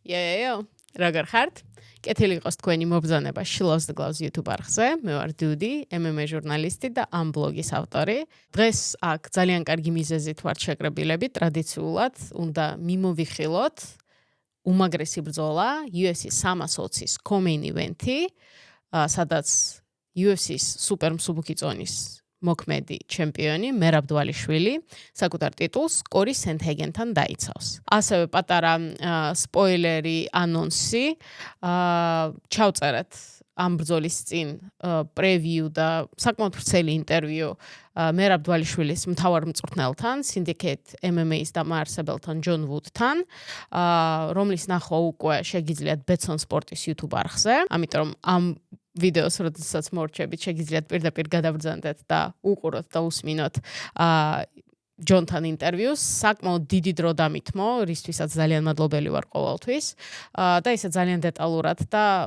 იო, როგორ ხართ? კეთილი იყოს თქვენი მობრძანება შილავს და გლავს YouTube არხზე. მე ვარ დუდი, MMA ჟურნალისტი და ამ ბლოგის ავტორი. დღეს აქ ძალიან კარგი მიზეზით ვართ შეკრებილები, ტრადიციულად უნდა მიმოვიხილოთ უმაგრესი ბრძოლა UFC 320-ის co-main event-ი, სადაც UFC-ის სუპერ მსუბუქი წონის მოქმედი ჩემპიონი მერაბ დვალიშვილი საკუთარ ტიტულს კორი სენთჰეგენთან დაიცავს. ასევე პატარა სპოილერი ანონსი ჩავწერეთ ამ ბრძოლის წინ პრევიუ და საკმაოდ ვრცელი ინტერვიუ მერაბ დვალიშვილის მთავარ მწვრთნელთან, Syndicate MMA-ის დამაარსებელთან ჯონ ვუდთან, რომლის ნახვა უკვე შეგიძლიათ ბეცონ სპორტის YouTube არხზე. ამიტომ ამ ვიდეოს, როდესაც მორჩებით, შეგიძლიათ პირდაპირ გადაბრძანდეთ და უყუროთ და უსმინოთ ჯონთან ინტერვიუს. საკმაოდ დიდი დრო დამითმო, რისთვისაც ძალიან მადლობელი ვარ ყოველთვის. და ისე ძალიან დეტალურად და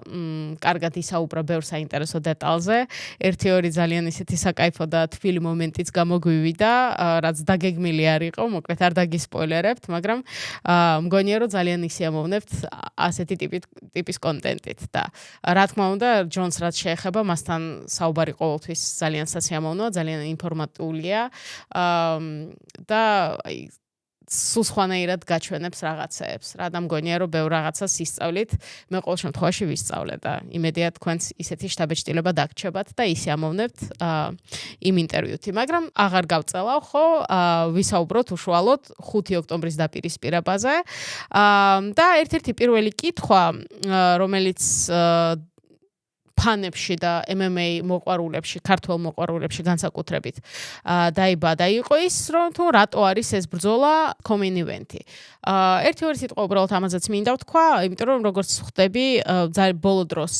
კარგად ისაუბრა ბევრ საინტერესო დეტალზე. ერთი-ორი ძალიან ისეთი საკაიფო და თბილი მომენტიც გამოგვივიდა, რაც დაგეგმილი არ იყო, მოკლედ არ დაგისპოილერებთ, მაგრამ მგონია რომ ძალიან ისიამოვნებთ ასეთი ტიპის კონტენტით და რა თქმა უნდა, ჯონს რაც შეეხება, მასთან საუბარი ყოველთვის ძალიან სასიამოვნოა, ძალიან ინფორმატულია. და სულ სხვანაირად გაჩვენებს რაღაცეებს. რა და მგონია რომ ბევრ რაღაცას ისწავლით, მე ყოველ შემთხვევაში ვისწავლე და იმედია თქვენც ისეთი შთაბეჭდილება დაგრჩებათ და ისიამოვნებთ იმ ინტერვიუთი. მაგრამ აღარ გავწელავ, ხო, ვისაუბროთ უშუალოდ 5 ოქტომბრის დაპირისპირებაზე. და ერთ-ერთი პირველი კითხვა, რომელიც ფანებში და MMA მოყვარულებში, ქართველ მოყვარულებში განსაკუთრებით დაიბადა იყო ის, რომ თუ რატო არის ეს ბრძოლა co-main event-ი. ერთი-ორი სიტყვა უბრალოდ ამაზეც მინდა ვთქვა, იმიტომ რომ როგორც ხვდები, ბოლო დროს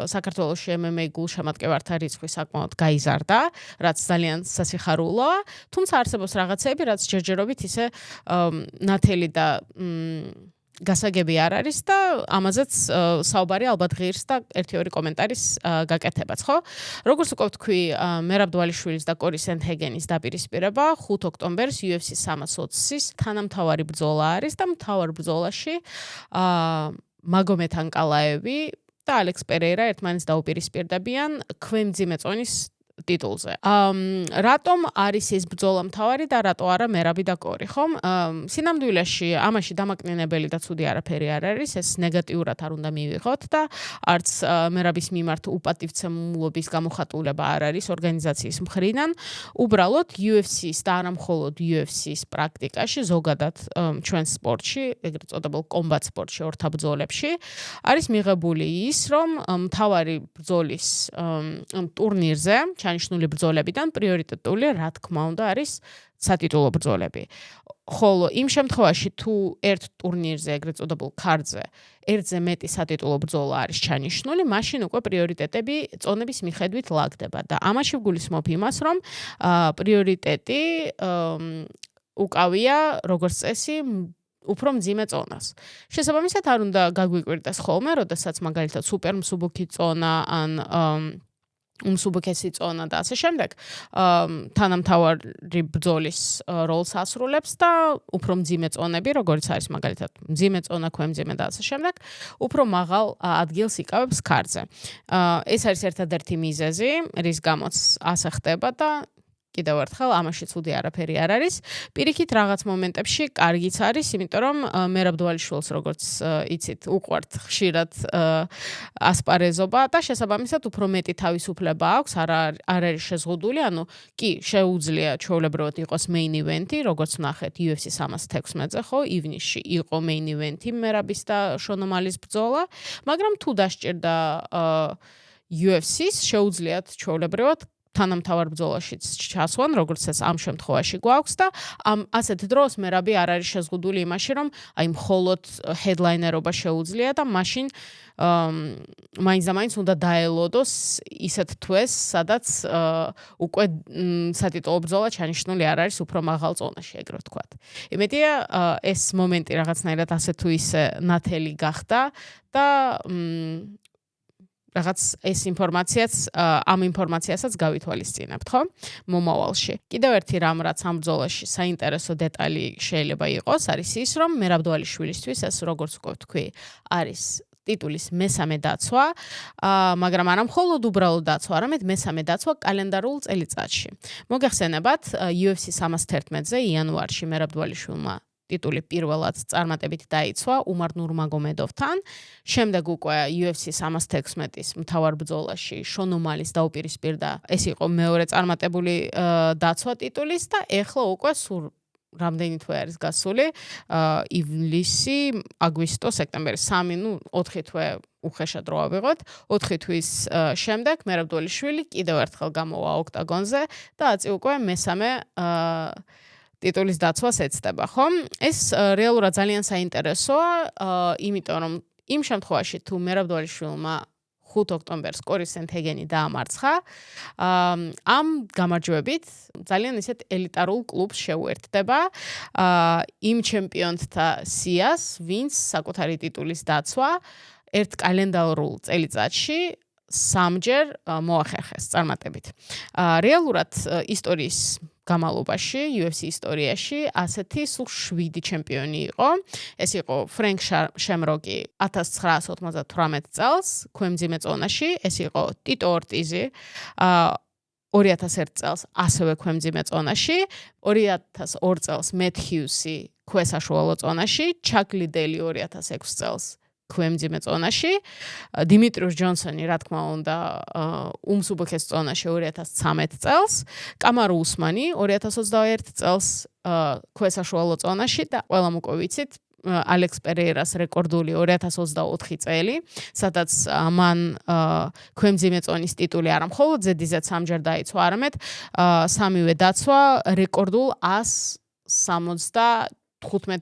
საქართველოში MMA გულშემატკივართა რიცხვი საკმაოდ გაიზარდა, რაც ძალიან სასიხარულოა, თუმცა არსებობს რაღაცები, რაც ჯერჯერობით ისე ნათელი და გასაგები არ არის და ამაზეც საუბარი ალბათ ღირს და ერთი-ორი კომენტარის გაკეთებაც, ხო? როგორც უკვე ვთქვი, მერაბ დვალიშვილის და კორი სენთჰეგენის დაპირისპირება 5 ოქტომბერს UFC 320-ის თანამთავარი ბრძოლა არის და მთავარ ბრძოლაში მაგომედ ანკალაევი და ალექს პერეირა ერთმანეთს დაუპირისპირდებიან ქვემძიმე წონის ტიტულზე. რატომ არის ეს ბრძოლა მთავარი და რატო არა მერაბი და კორი, ხომ? სინამდვილეში ამაში დამაკნინებელი და ცუდი არაფერი არ არის, ეს ნეგატიურად არ უნდა მივიღოთ და არც მერაბის მიმართ უპატივცემულობის გამოხატულება არ არის ორგანიზაციის მხრიდან. უბრალოდ UFC-ის და არა მხოლოდ UFC-ის პრაქტიკაში, ზოგადად ჩვენ სპორტში, ეგრეთ წოდებულ კომბატ სპორტში, ორთაბრძოლებში არის მიღებული ის, რომ მთავარი ბრძოლის ტურნირზე ჩანიშნული ბრძოლებიდან პრიორიტეტული, რა თქმა უნდა, არის სატიტულო ბრძოლები. ხოლო იმ შემთხვევაში, თუ ერთ ტურნირზე, ეგრეთ წოდებულ ქარდზე, ერთზე მეტი სატიტულო ბრძოლა არის ჩანიშნული, მაშინ უკვე პრიორიტეტები წონების მიხედვით ლაგდება და ამაში ვგულისხმობ იმას, რომ პრიორიტეტი უკავია, როგორც წესი, უფრო მძიმე წონას. შესაბამისად, არ უნდა გაგვიკვირდეს ხოლმე, როდესაც მაგალითად სუპერ მსუბუქი წონა ან უმსუბუქესი წონა და ასე შემდეგ თანამთავარი ბრძოლის როლს ასრულებს და უფრო მძიმე წონები, როგორც არის მაგალითად მძიმე წონა, ქვემძიმე და ასე შემდეგ, უფრო მაღალ ადგილს იკავებს ქარდზე. ეს არის ერთადერთი მიზეზი, რის გამოც ასე ხდება და კიდევ ერთხელ ამაში ცუდი არაფერი არ არის. პირიქით რაღაც მომენტებში კარგიც არის, იმიტომ რომ მერაბ დვალიშვილს როგორც იცით, უყვართ ხშირად ასპარეზობა და შესაბამისად უფრო მეტი თავისუფლება აქვს, არ არის შეზღუდული, ანუ კი შეუძლია ჩვეულებრივად იყოს main event-ი, როგორც ნახეთ UFC 316-ზე, ხო, ივნისში იყო main event-ი მერაბის და შონომალის ბრძოლა, მაგრამ თუ დასჭირდა UFC-ს შეუძლიათ ჩვეულებრივად თანამთავარ ბრძოლაშიც ჩასვან, როგორც ეს ამ შემთხვევაში გვაქვს და ასეთ დროს მერაბი არ არის შეზღუდული იმაში, რომ აი მხოლოდ ჰედლაინერობა შეუძლია და მაშინ მაინც და მაინც უნდა დაელოდოს ისეთ თვეს, სადაც უკვე სატიტულო ბრძოლა ჩანიშნული არ არის უფრო მაღალ წონაში, ეგრე ვთქვათ. იმედია ეს მომენტი რაღაცნაირად ასე თუ ისე ნათელი გახდა და რაღაც ეს ინფორმაციაც ამ ინფორმაციასაც გავითვალისწინებთ, ხო? მომავალში. კიდევ ერთი რამ, რაც ამ ბრძოლაში საინტერესო დეტალი შეიძლება იყოს, არის ის, რომ მერაბ დვალიშვილისთვის ეს როგორც უკვე თქვი, არის ტიტულის მესამე დაცვა, მაგრამ არა მხოლოდ უბრალოდ დაცვა, არამედ მესამე დაცვა კალენდარულ წელიწადში. მოგეხსენებათ, UFC 311-ზე იანვარში მერაბ დვალიშვილმა ტიტული პირველად წარმატებით დაიცვა უმარ ნურმაგომედოვთან. შემდეგ უკვე UFC 316-ის მთავარ ბრძოლაში შონ ომალის დაუპირისპირდა. ეს იყო მეორე წარმატებული დაცვა ტიტულის და ეხლა უკვე სულ რამდენი თვე არის გასული? ივლისი, აგვისტო, სექტემბერი, 4 თვე უხეშად რო ავიღოთ. 4 თვის შემდეგ მერაბ დვალიშვილი კიდევ ერთხელ გამოვა ოქტაგონზე და აწი უკვე მესამე ტიტულის დაცვას ეცდება, ხო? ეს რეალურად ძალიან საინტერესოა, იმიტომ რომ იმ შემთხვევაში თუ მერაბ დვალიშვილმა 5 ოქტომბერს კორი სენთეგენი დაამარცხა, ამ გამარჯვებით ძალიან ისეთ ელიტარულ კლუბს შეუერთდება იმ ჩემპიონთა სიას, ვინც საკუთარი ტიტულის დაცვა ერთ კალენდარულ წელიწადში 3-ჯერ მოახერხეს წარმატებით. რეალურად ისტორიის გამალობაში, UFC ისტორიაში ასეთი სულ 7 ჩემპიონი იყო. ეს იყო ფრენკ შემროკი 1998 წელს, ქვემძიმე წონაში, ეს იყო ტიტო ორტიზი 2001 წელს, ასევე ქვემძიმე წონაში, 2002 წელს მეტ ჰიუსი ქვესაშუალო წონაში, ჩაკ ლიდელი 2006 წელს ქვემძიმე წონაში, დიმიტრიუს ჯონსონი, რა თქმა უნდა, უმსუბუქეს წონაში 2013 წელს, კამარუ უსმანი 2021 წელს ქვესაშუალო წონაში და ყველამ უკვე ვიცით, ალექს პერეირას რეკორდული 2024 წელი, სადაც მან ქვემძიმე წონის ტიტული არა მხოლოდ ზედიზედ 3-ჯერ დაიცვა, არამედ სამივე დაცვა რეკორდულ 175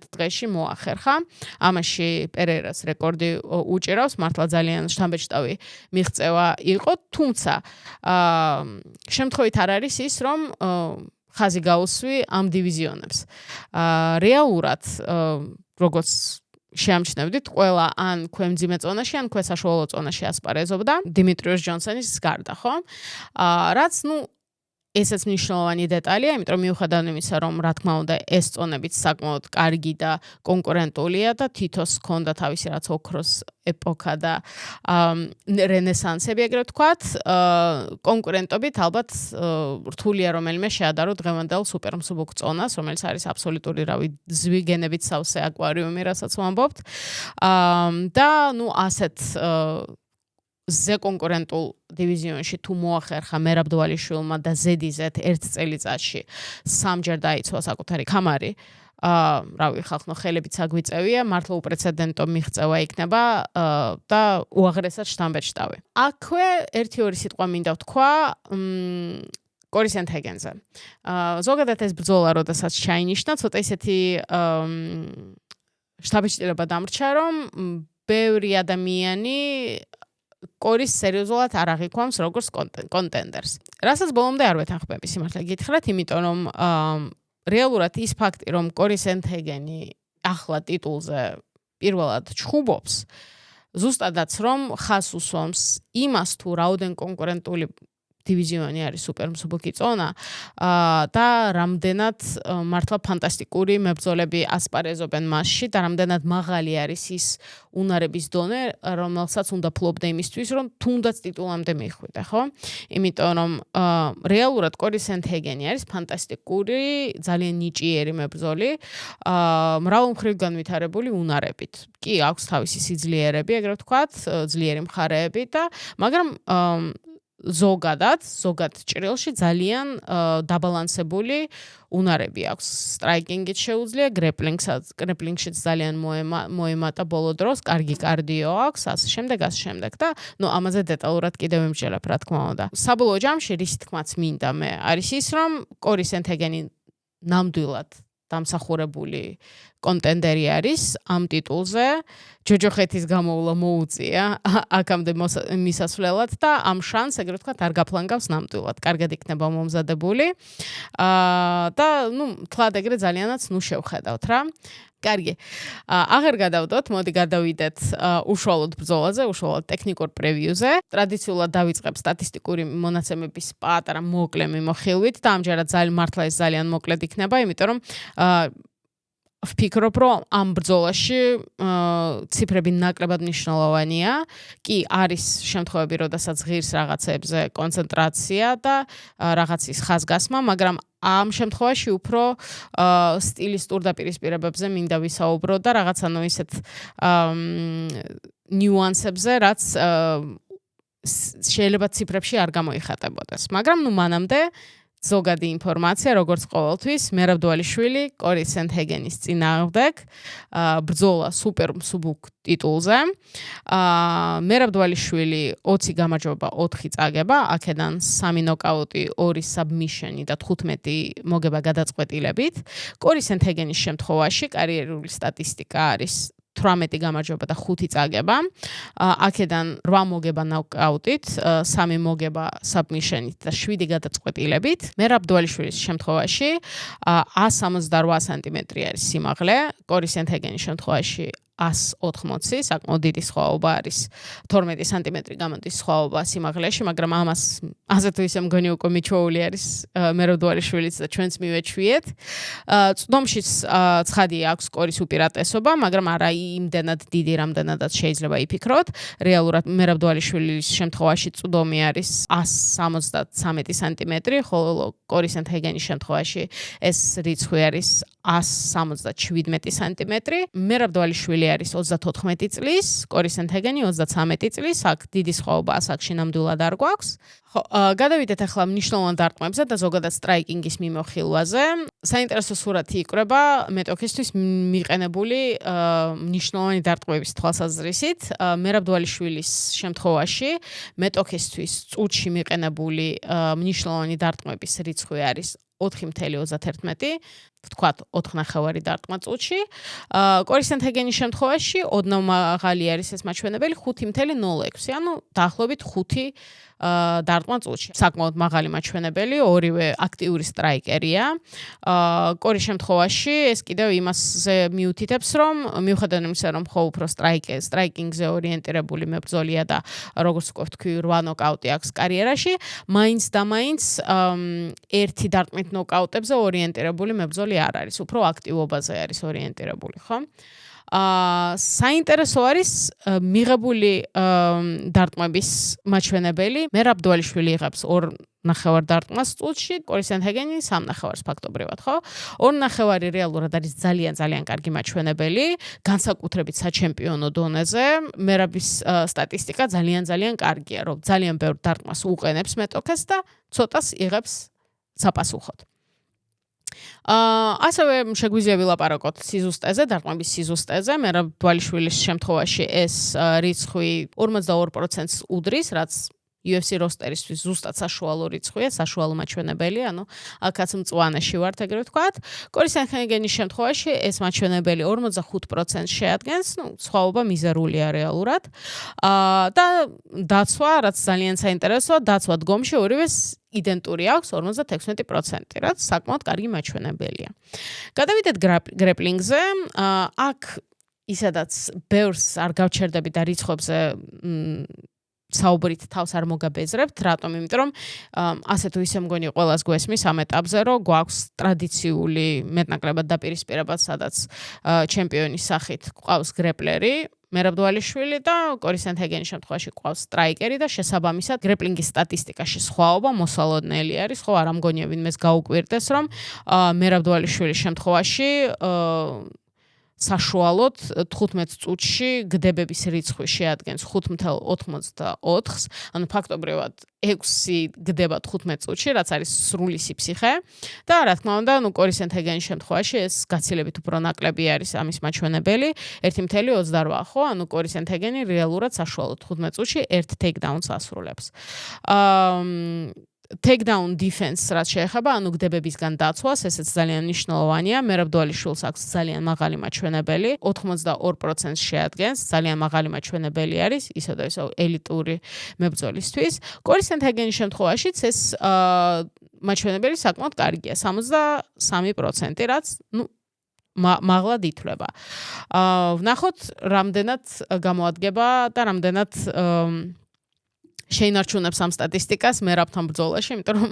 დღეში მოახერხა. ამაში პერეირას რეკორდი უჭირავს, მართლა ძალიან შთამბეჭდავი მიღწევა იყო, თუმცა შემთხვევით არ არის ის, რომ ხაზი გაუსვი ამ დივიზიონებს. რეალურად როგორც შეამჩნევდით, ყველა ან ქვემძიმე წონაში, ან ქვესაშუალო წონაში ასპარეზობდა დიმიტრიუს ჯონსონის გარდა, ხო? რაც, ესეც მნიშვნელოვანი დეტალია, იმიტომ რომ მიუხედავად იმისა, რომ რა თქმა უნდა ეს წონებიც საკმაოდ კარგი და კონკურენტულია და თითოს ჰქონდა თავისი რაც ოქროს ეპოქა და რენესანსები, ეგრეთ ვთქვათ, კონკურენტობით ალბათ რთულია რომელიმე შეადარო დღევანდელ სუპერმსუბუქ წონას, რომელიც არის აბსოლუტური, ზვიგენებით სავსე აკვარიუმი, რასაც ვამბობთ. და ასეთ ზე კონკურენტულ დივიზიონში თუ მოახერხა მერაბ დვალიშვილმა და ზედიზედ ერთ წელიწადში 3-ჯერ დაიცვა საკუთარი ქამარი, ხალხო ხელებით საგვიწევია, მართლა უპრეცედენტო მიღწევა იქნება და უაღრესად შთამბეჭდავი. აქვე 1-2 სიტყვა მინდა ვთქვა კორი სენთეგენზე. ზოგადად ეს ბრძოლა, როდესაც ჩაინიშნა, ცოტა ისეთი შთაბეჭდილება დამრჩა, რომ ბევრი ადამიანი კორის სერიოზულად არ აღიქვამს როგორც კონტენდერს. რასაც ბოლომდე არ ვეთანხმები, სიმართლე გითხრათ, იმიტომ რომ რეალურად ის ფაქტი, რომ კორი სენთეგენი ახლა ტიტულზე პირველად ჩხუბობს, ზუსტადაც რომ ხას უსვამს იმას თუ რაოდენ კონკურენტული დივიზიონი არის სუპერმსუბუქი წონა და რამდენად მართლა ფანტასტიკური მებრძოლები ასპარეზობენ მასში და რამდენად მაღალი არის ის უნარების დონე, რომელსაც უნდა ფლობდა იმისთვის, რომ თუნდაც ტიტულამდე მიხვიდე, ხო? იმიტომ რომ რეალურად კორი სენთეგენი არის ფანტასტიკური, ძალიან ნიჭიერი მებრძოლი, მრავალ მხრივ განვითარებული უნარებით. კი, აქვს თავისი სიძლიერები, ეგრეთ ვთქვათ, ძლიერი მხარეები და მაგრამ ზოგად ჭრილში ძალიან დაბალანსებული უნარები აქვს. სტრაიკინგით შეუძლია, გრეპლინგშიც ძალიან მოემატა ბოლო დროს, კარგი კარდიო აქვს, ასე შემდეგ და ამაზე დეტალურად კიდევ ვიმსჯელებ, რა თქმა უნდა. საბოლოო ჯამში რის თქმაც მინდა მე არის ის, რომ კორი სენთეგენი ნამდვილად დამსახურებული კონტენდერი არის ამ ტიტულზე. ჯოჯოხეთის გამოვლა მოუწია აქამდე მისასვლელად და ამ შანსს, ეგრეთ ვთქვათ, არ გაფლანგავს ნამდვილად. კარგად იქნება მომზადებული. და თლად ეგრე ძალიანაც შევხედავთ რა. კარგი. აღარ გადავდოთ, მოდი გადავიდეთ უშუალოდ ბრძოლაზე, უშუალოდ ტექნიკურ პრევიუზე. ტრადიციულად დავიწყებ სტატისტიკური მონაცემების პატარა მოკლე მიმოხილვით და ამჯერად მართლა ეს ძალიან მოკლედ იქნება, იმიტომ რომ ვფიქრობ, რომ ამ ბრძოლაში ციფრები ნაკლებად მნიშვნელოვანია. კი, არის შემთხვევები, როდესაც ღირს რაღაცებზე კონცენტრაცია და რაღაცის ხაზგასმა, მაგრამ ამ შემთხვევაში უფრო სტილისტურ დაპირისპირებებზე მინდა ვისაუბრო და რაღაცა ისეთ ნიუანსებზე, რაც შეიძლება ციფრებში არ გამოიხატებოდეს. მაგრამ მანამდე ზოგადი ინფორმაცია, როგორც ყოველთვის, მერაბ დვალიშვილი, კორი სენჰეგენის წინააღმდეგ, ბრძოლა სუპერ მსუბუქ ტიტულზე. მერაბ დვალიშვილი 20 გამარჯვება, 4 წაგება, აქედან 3 ნოკაუტი, 2 საბმიშენი და 15 მოგება გადაწყვეტილებით. კორი სენჰეგენის შემთხვევაში კარიერული სტატისტიკა არის 18 გამარჯვება და 5 წაგება. აქედან 8 მოგება ნოკაუტით, 3 მოგება საბმიშენით და 7 გადაწყვეტილებით. მერაბ დვალიშვილის შემთხვევაში 168 სანტიმეტრი არის სიმაღლე, კორი სენჰეგენის შემთხვევაში 180, საკმაოდ დიდი სხვაობა არის. 12 სანტიმეტრი გამოდის სხვაობა სიმაღლეში, მაგრამ ამას ასე თუ ისე მგონი უკვე მიჩვეული არის მერაბ დვალიშვილიც და ჩვენც მივეჩვიეთ. წვდომშიც ცხადია აქვს კორის უპირატესობა, მაგრამ არა იმდენად დიდი, რამდენადაც შეიძლება იფიქროთ. რეალურად მერაბ დვალიშვილის შემთხვევაში წვდომი არის 173 სანტიმეტრი, ხოლო კორი სენჰეგენის შემთხვევაში ეს რიცხვი არის 177 სანტიმეტრი. მერაბ დვალიშვილი არის 34 წლის, კორი სენჰეგენი 33 წლის, აქ დიდი სხვაობა ასაკში ნამდვილად არ გვაქვს. გადავიდეთ ახლა მნიშვნელოვან დარტყმებზე და ზოგადად სტრაიკინგის მიმოხილვაზე. საინტერესო სურათი იკვრება მეტოქისთვის მიყენებული მნიშვნელოვანი დარტყმების თვალსაზრისით. მერაბ დვალიშვილის შემთხვევაში მეტოქისთვის წუთში მიყენებული მნიშვნელოვანი დარტყმების რიცხვი არის 4.31, ვთქვათ 4.5 დარტყმა წუთში. კორი სენჰეგენის შემთხვევაში ოდნავ მაღალი არის ეს მაჩვენებელი 5.06, ანუ დაახლოებით 5 დარტყმა წუთში. საკმაოდ მაღალი მაჩვენებელი, ორივე აქტიური სტრაიკერია. კორის შემთხვევაში ეს კიდევ იმასზე მიუთითებს, რომ მიუხედავად იმისა, რომ ხო უფრო სტრაიკინგზე ორიენტირებული მებრძოლია და როგორც ვთქვი, 8 ნოკაუტი აქვს კარიერაში, მაინც და მაინც ერთი დარტყმით ნოკაუტებზე ორიენტირებული მებრძოლი არ არის, უფრო აქტივობაზე არის ორიენტირებული, ხო? საინტერესო არის მიღებული დარტყმების მაჩვენებელი. მერაბ დვალიშვილი იღებს 2.5 დარტყმას წუთში, კორი სენჰეგენი 3.5 ფაქტობრივად, ხო? 2.5 რეალურად არის ძალიან კარგი მაჩვენებელი, განსაკუთრებით საჩემპიონო დონეზე. მერაბის სტატისტიკა ძალიან კარგია, რომ ძალიან ბევრ დარტყმას უყენებს მეტოქეს და ცოტას იღებს საპასუხოდ. ასევე შეგვიძლია ვილაპარაკოთ სიზუსტეზე, დარტყმების სიზუსტეზე. მერაბ დვალიშვილის შემთხვევაში ეს რიცხვი 52%-ს უდრის, რაც UFC როსტერისთვის ზუსტად საშუალო რიცხვია, საშუალო მაჩვენებელი, ანუ აქაც მწვანეში ვართ, ეგრე ვთქვათ. კორი სენჰეგენის შემთხვევაში ეს მაჩვენებელი 45%-ს შეადგენს, სხვაობა მიზერულია რეალურად. და დაცვა, რაც ძალიან საინტერესოა, დაცვა დგომში ორივეს იდენტური აქვს 56%, რაც საკმაოდ კარგი მაჩვენებელია. გადავიდეთ გრეპლინგზე. აქ ისედაც ბევრს არ გავჩერდები და რიცხვებზე საუბრით თავს არ მოგაბეზრებთ, რატომ? იმიტომ რომ ასე თუ ისე მგონი ყველას გვესმის ამ ეტაპზე, რომ გვაქვს ტრადიციული მეტნაკლებად დაპირისპირება, სადაც ჩემპიონის სახით ყავს გრეპლერი, მერაბ დვალიშვილი და კორი სენჰეგენის შემთხვევაში ყავს სტრაიკერი და შესაბამისად გრეპლინგის სტატისტიკაში სხვაობა მოსალოდნელი არის, ხო, არ ამგონია ვინმეს გაუკვირდეს, რომ მერაბ დვალიშვილის შემთხვევაში საშუალოდ 15 წუთში გდებების რიცხვი შეადგენს 5.84-ს, ანუ ფაქტობრივად 6 გდება 15 წუთში, რაც არის სრული სიფსიხე და რა თქმა უნდა, კორი სენჰეგენის შემთხვევაში ეს გაცილებით უფრო ნაკლები არის ამის მაჩვენებელი, 1.28, ხო, ანუ კორი სენჰეგენი რეალურად საშუალოდ 15 წუთში 1 ტეიქდაუნს ასრულებს. Takedown defense რაც შეეხება, ანუ გდებებისგან დაცვას, ესეც ძალიან მნიშვნელოვანია. მერაბ დვალიშვილს აქვს ძალიან მაღალი მაჩვენებელი, 82%-ს შეადგენს, ძალიან მაღალი მაჩვენებელი არის, ისე და ისე ელიტური მებრძოლისთვის. კორი სენჰეგენის შემთხვევაშიც ეს მაჩვენებელი საკმაოდ კარგია, 63%, რაც, მაღლად ითვლება. ვნახოთ რამდენად გამოადგება და რამდენად შეინარჩუნებს ამ სტატისტიკას მერაბთან ბრძოლაში, იმიტომ რომ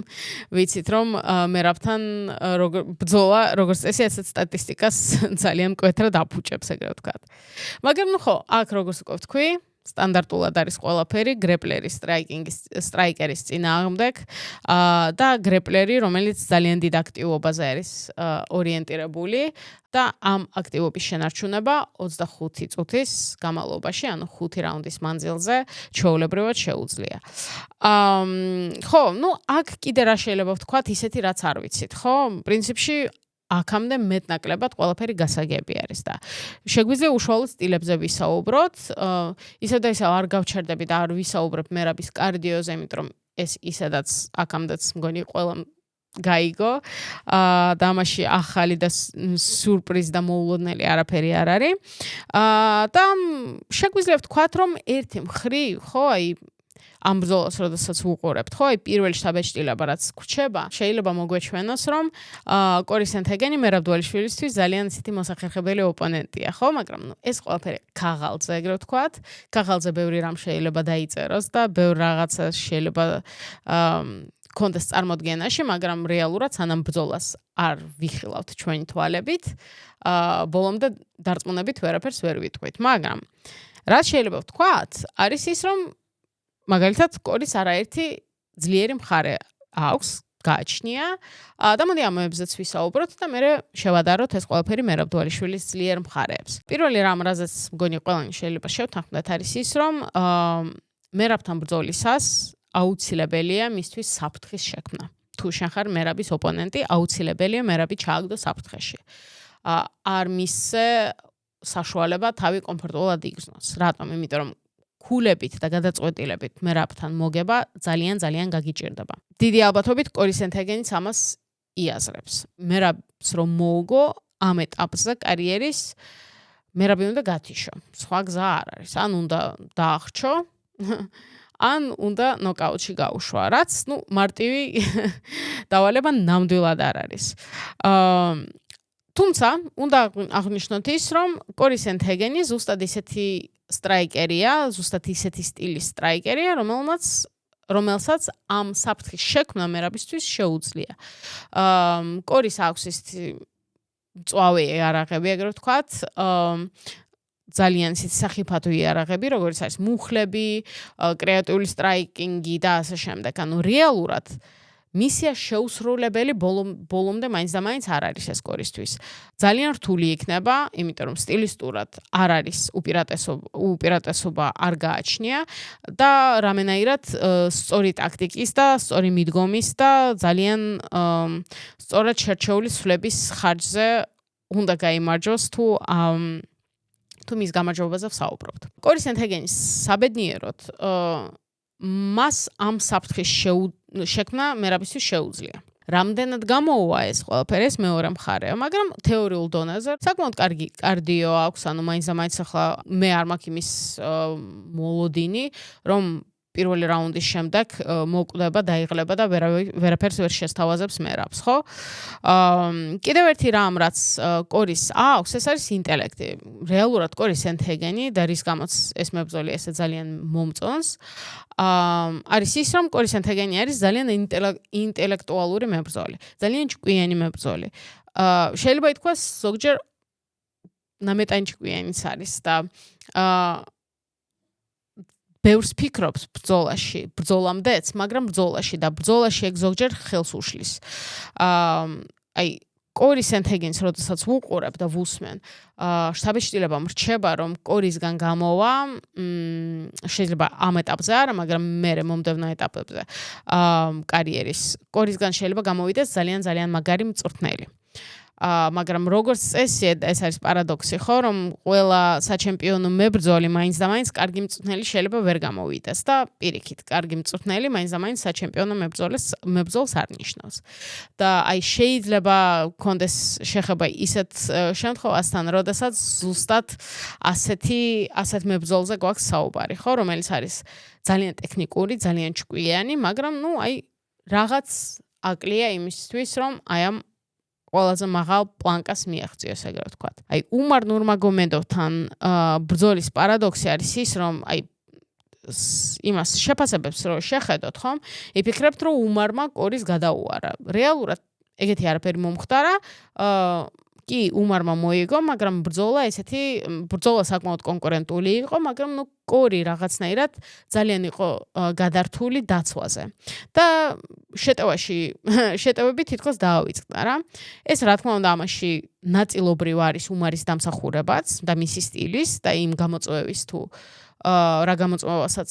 ვიცით რომ მერაბთან ბრძოლა როგორც წესი ასეთ სტატისტიკას ძალიან მკვეთრად აფუჭებს, ეგრე ვთქვათ. მაგრამ ხო, აქ როგორც უკვე ვთქვი, სტანდარტულად არის ყველაფერი გრეპლერის სტრაიკერის წინააღმდეგ და გრეპლერი, რომელიც ძალიან დიდ აქტივობაზე არის ორიენტირებული და ამ აქტივობის შენარჩუნება 25 წუთის განმავლობაში, ანუ 5 რაუნდის მანძილზე ჩვეულებრივად შეუძლია. ხო, აქ კიდე რა შეიძლება ვთქვათ, ისეთი რაც არ ვიცით, ხო? პრინციპში აქამდე მეტნაკლებად ყველაფერი გასაგები არის და შეგვიძლია უშუალოდ სტილებზე ვისაუბროთ. ისევ და ისევ არ გავჩერდები და არ ვისაუბრებ მერაბის კარდიოზე, იმიტომ რომ ეს ისედაც აქამდეც მგონი ყველამ გაიგო და ამაში ახალი და სურპრიზი და მოულოდნელი არაფერი არ არის. და შეგვიძლია ვთქვათ, რომ ერთი მხრივ, ხო, აი ამ ბრძოლას როდესაც ვუყურებთ, ხო, აი პირველი შთაბეჭდილება რაც გვჩება, შეიძლება მოგვეჩვენოს, რომ კორი სენთეგენი მერაბ დვალიშვილისთვის ძალიან ისეთი მოსახერხებელი ოპონენტია, ხო, მაგრამ ეს ყველაფერი ქაღალდზე, ეგრე ვთქვათ, ქაღალდზე ბევრი რამ შეიძლება დაიწეროს და ბევრ რაღაცა შეიძლება კონდეს წარმოდგენაში, მაგრამ რეალურად სანამ ბრძოლას არ ვიხილავთ ჩვენი თვალებით, ბოლომდე დარწმუნებით ვერაფერს ვერ ვიტყვით, მაგრამ რაც შეიძლება ვთქვათ, არის ის, რომ მაგალითად, კორის არაერთი ძლიერი მხარე აქვს, გააჩნია და მოდი ამოებზეც ვისაუბროთ და მე შევადაროთ ეს ყველაფერი მერაბ დვალიშვილის ძლიერ მხარეებს. პირველი რამ, რაზეც მგონი ყველანი შეიძლება შევთანხმდეთ, არის ის, რომ მერაბთან ბრძოლისას აუცილებელია მისთვის საფრთხის შექმნა. თუ შენ ხარ მერაბის ოპონენტი, აუცილებელია მერაბი ჩააგდო საფრთხეში. არ მისცე საშუალება თავი კომფორტულად იგრძნოს. რატომ? იმიტომ რომ ქულებით და გადაწყვეტილებით მერაბთან მოგება ძალიან გაგიჭირდება. დიდი ალბათობით კორი სენთეგენიც ამას იაზრებს. მერაბს რომ მოუგო ამ ეტაპზე კარიერის, მერაბი უნდა გათიშო. სხვა გზა არ არის. ან უნდა დაახრჩო, ან უნდა ნოკაუტში გაუშვა, რაც, მარტივი დავალება ნამდვილად არ არის. თუმცა, უნდა აღნიშნოთ ის, რომ კორი სენთეგენი ზუსტად ისეთი სტრაიკერია, ზუსტად ისეთი სტილის სტრაიკერია, რომელსაც ამ საფრთხის შექმნა მერაბისთვის შეუძლია. კორის აქვს ისეთი მწვავე იარაღები, ეგრე ვთქვათ, ძალიან ისეთი სახიფათო იარაღები, როგორც არის მუხლები, კრეატიული სტრაიკინგი და ასე შემდეგ. ანუ რეალურად მისია შეუსრულებელი ბოლომდე მაინც და მაინც არ არის ეს კორისთვის. ძალიან რთული იქნება, იმიტომ რომ სტილისტურად არ არის უპირატესობა არ გააჩნია და რამენაირად სწორი ტაქტიკის და სწორი მიდგომის და ძალიან სწორად შერჩეული სვლების ხარჯზე უნდა გაიმარჯვოს თუ მის გამარჯვებაზე ვსაუბრობთ. კორი სენთეგენის საბედნიეროდ მას ამ საფრთხის შექმნა მერაბისთვის შეუძლია. რამდენად გამოუვა ეს ყველაფერი, ეს მეორე მხარეა, მაგრამ თეორიულ დონეზე საკმაოდ კარგი კარდიო აქვს, ანუ მაინც და მაინც ახლა მე არ მაქვს იმის მოლოდინი, რომ პირველი რაუნდის შემდეგ მოკვდება, დაიღლება და ვერაფერს ვერ შესთავაზებს მერაბს, ხო? კიდევ ერთი რამ, რაც კორის აქვს, ეს არის ინტელექტი. რეალურად კორი სენთეგენი და რის გამოც ეს მებრძოლი ესე ძალიან მომწონს, არის ის, რომ კორი სენთეგენი არის ძალიან ინტელექტუალური მებრძოლი, ძალიან ჭკვიანი მებრძოლი. შეიძლება ითქვას ზოგჯერ ნამეტანი ჭკვიანიც არის და ბევრს ფიქრობს ბრძოლამდეც, მაგრამ ბრძოლაში და ბრძოლაში ეგ ზოგჯერ ხელს უშლის. აი კორი სენთეგენს როდესაც ვუყურებ და ვუსმენ, შთაბეჭდილება მრჩება, რომ კორისგან გამოვა, შეიძლება ამ ეტაპზე არა, მაგრამ მერე მომდევნო ეტაპებზე კარიერის კორისგან შეიძლება გამოვიდეს ძალიან მაგარი მწვრთნელი. მაგრამ როგორც წესი, ეს არის პარადოქსი, ხო, რომ ყველა საჩემპიონო მებრძოლი მაინც და მაინც კარგი მწვრთნელი შეიძლება ვერ გამოვიდეს და პირიქით, კარგი მწვრთნელი მაინც და მაინც საჩემპიონო მებრძოლს არ ნიშნავს. და აი შეიძლება კონდეს შეხება ისეთ შემთხვევასთან, როდესაც ზუსტად ასეთ მებრძოლზე გვაქვს საუბარი, ხო, რომელიც არის ძალიან ტექნიკური, ძალიან ჭკვიანი, მაგრამ აი რაღაც აკლია იმისთვის, რომ აი ამ ყველაზე მაღალ პლანკას მიაღწიოს, ეგრე ვთქვათ. აი, უმარ ნურმაგომედოვთან ბრძოლის პარადოქსი არის ის, რომ აი იმას შეფასებებს რო შეხედოთ, ხომ? იფიქრებთ, რომ უმარმა კორის გადაუარა. რეალურად ეგეთი არაფერი მომხდარა. კი, უმარმა მოიგო, მაგრამ ბრძოლა საკმაოდ კონკურენტული იყო, მაგრამ კორი რაღაცნაირად ძალიან იყო გადართული დაცვაზე. და შეტევები თითქოს დაავიწყდა რა. ეს რა თქმა უნდა ამაში ნაწილობრივ არის უმარის დამსახურებაც და მისი სტილის და იმ გამოწვევის თუ რა გამოწვევასაც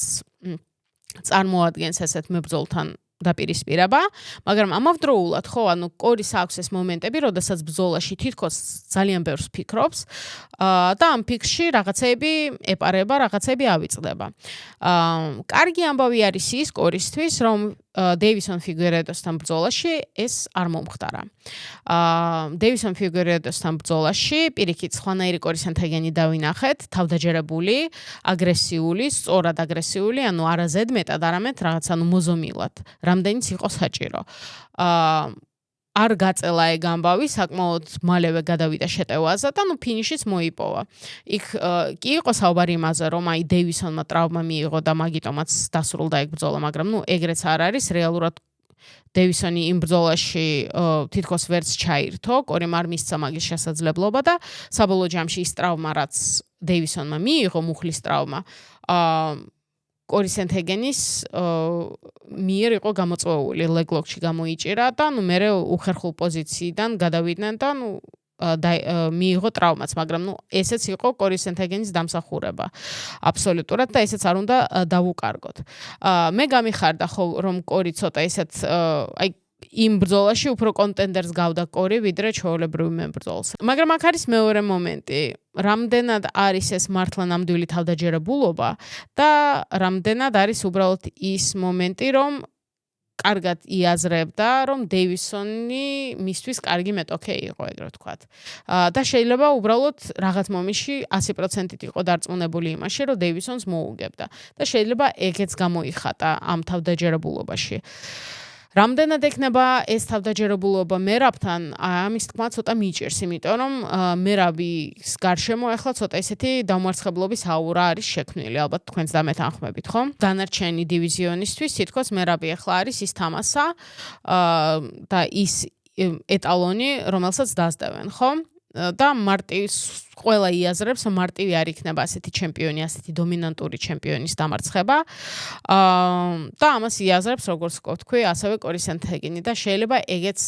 წარმოადგენს ესეთ მებრძოლთან დაპირისპირება, მაგრამ ამავდროულად ხო, ანუ კორის აქვს ეს მომენტები, როდესაც ბრძოლაში თითქოს ძალიან ბევრს ფიქრობს და ამ ფიქრში რაღაცები ეპარება, რაღაცები ავიწყდება. კარგი ამბავი არის ის კორისთვის, რომ დეივისონ ფიგურედოსთან ბრძოლაში ეს არ მომხდარა. დეივისონ ფიგურედოსთან ბრძოლაში პირიქით სხვანაირი კორის ანტაგენი დავინახეთ, თავდაჯერებული, აგრესიული, სწორად აგრესიული, ანუ არა ზედმეტად, არამედ რაღაც ანუ მოზომილად, რამდენიც იყო საჭირო. არ გაწელა ეგ ამბავი, საკმაოდ მალევე გადავიდა შეტევაზე და ფინიშიც მოიპოვა. იქ კი იყო საუბარი იმაზე, რომ აი დეივისონმა ტრავმა მიიღო და მაგიტომაც დასრულდა ეგ ბრძოლა, მაგრამ ეგრეც არ არის, რეალურად დეივისონი იმ ბრძოლაში თითქოს ვერც ჩაირთო, კორიმ არ მისცა მაგის შესაძლებლობა და საბოლოო ჯამში ის ტრავმა, რაც დეივისონმა მიიღო, მუხლის ტრავმა, კორის ენთეგენის მიერ იყო გამოწვეული, ლეგლოკში გამოიჭირა და მერე უხერხულ პოზიციიდან გადავიდნენ და მიიღო ტრავმაც, მაგრამ ესეც იყო კორის ენთეგენის დამსახურება. აბსოლუტურად და ესეც არ უნდა დავუკარგოთ. მე გამიხარდა ხო, რომ კორი ცოტა ესეც აი იმ ბრძოლაში უფრო კონტენდერს გავდა კორი, ვიდრე ჩვეულებრივ მებრძოლს. მაგრამ აქ არის მეორე მომენტი. რამდენად არის ეს მართლა ნამდვილი თავდაჯერებულობა და რამდენად არის უბრალოდ ის მომენტი, რომ კარგად იაზრებდა, რომ დეივისონი მისთვის კარგი მეტოქე იყო, ეგრე ვთქვათ. და შეიძლება უბრალოდ რაღაც მომენტში 100%-ით იყო დარწმუნებული იმაში, რომ დეივისონს მოუგებდა. და შეიძლება ეგეც გამოიხატა ამ თავდაჯერებულობაში. რამდენად ექნება ეს თავდაჯერებულობა მერაბთან, ამის თქმა ცოტა მიჭირს, იმიტომ რომ მერაბის გარშემო ახლა ცოტა ესეთი დამარცხებლობის აურა არის შექმნილი, ალბათ თქვენც დამეთანხმებით, ხო? დანარჩენი დივიზიონისთვის თითქოს მერაბი ახლა არის ის თამასა და ის ეტალონი, რომელსაც დასდევენ, ხო? და ყველა იაზრებს, რომ მარტივი არ იქნება ასეთი ჩემპიონი, ასეთი დომინანტური ჩემპიონის დამარცხება. და ამას იაზრებს, როგორც ვთქვი, ასევე კორის ენთეგენი და შეიძლება ეგეც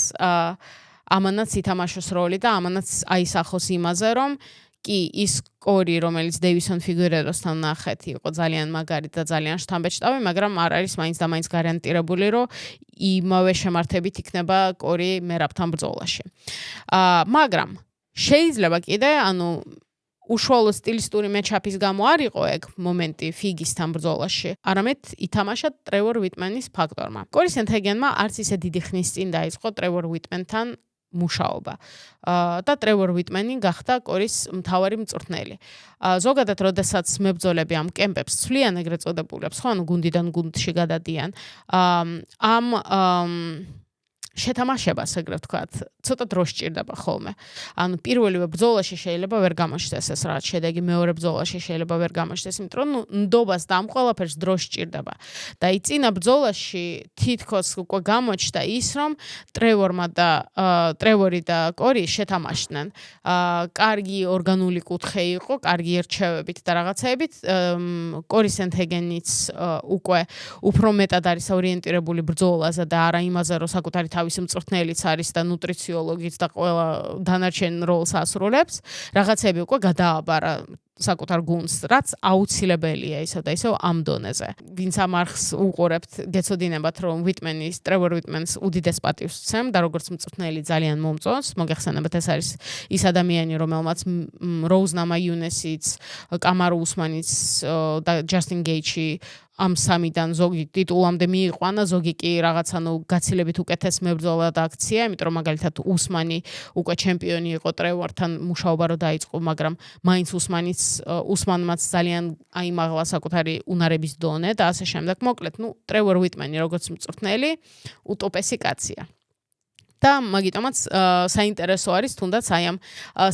ამანაც ითამაშოს როლი და ამანაც აისახოს იმაზე, რომ კი ის კორი, რომელიც დეივისონ ფიგურედოსთან ნახეთ, იყო ძალიან მაგარი და ძალიან შთამბეჭდავი, მაგრამ არ არის მაინც და მაინც გარანტირებული, რომ იმავე შემართებით იქნება კორი მერაბთან ბრძოლაში. მაგრამ შეიძლება კიდე, უშუალო სტილისტური მეჩაპის გამო არ იყო ეგ მომენტი ფიგისთან ბრძოლაში, არამედ ითამაშა ტრევორ ვიტმენის ფაქტორმა. კორის ენთეგენმა არც ისე დიდი ხნის წინ დაიწყო ტრევორ ვიტმენთან მუშაობა. და ტრევორ ვიტმენი გახდა კორის მთავარი მწვრთნელი. ზოგადად, როდესაც მებრძოლები ამ კემპებს ცვლიან ეგრეთ წოდებულებს, ხო, გუნდიდან გუნდში გადადიან, ამ შეთამაშებას, ეგრე ვთქვათ, ცოტა დრო სჭირდება ხოლმე. პირველივე ბრძოლაში შეიძლება ვერ გამოჩნდეს ეს რაც შედეგი, მეორე ბრძოლაში შეიძლება ვერ გამოჩნდეს, იმიტომ რომ ნდობას და ამ ყველაფერს დრო სჭირდება. და წინა ბრძოლაში თითქოს უკვე გამოჩნდა ის, რომ ტრევორი და კორი შეთამაშდნენ. კარგი ორგანული კუთხე იყო, კარგი ერჩევებით და რაღაცეებით. კორის ენთეგენიც უკვე უფრო მეტად არის ორიენტირებული ბრძოლაზე და არა იმაზე, რომ საკუთარი თავისი მწვრთნელიც არის და ნუტრიციოლოგიც და ყველა დანარჩენ როლს ასრულებს, რაღაცები უკვე გადააბარა საკუთარ გუნდს, რაც აუცილებელია ისე და ისე ამ დონეზე. ვინც ამ არხს უყურებთ, გეცოდინებათ, რომ ტრევორ ვიტმენს უდიდეს პატივს ვცემ და როგორც მწვრთნელი ძალიან მომწონს. მოგეხსენებათ, ეს არის ის ადამიანი, რომელმაც როუზნა მაიუნესიც, კამარუ უსმანიც და ჯასტინ გეიჩი ამ სამიდან ზოგი ტიტულამდე მიიყვანა, ზოგი კი რაღაც გაცილებით უკეთეს მებრძოლად აქცია, იმიტომ რომ მაგალითად უსმანი უკვე ჩემპიონი იყო ტრევორთან მუშაობა რო დაიწყო, მაგრამ მაინც უსმანმაც ძალიან აიმაღლა საკუთარი უნარების დონე და ასე შემდეგ. მოკლედ, ტრევორ ვიტმენი როგორც მწვრთნელი, უტოპესი კაცია. და მაგიტომაც საინტერესო არის თუნდაც აი ამ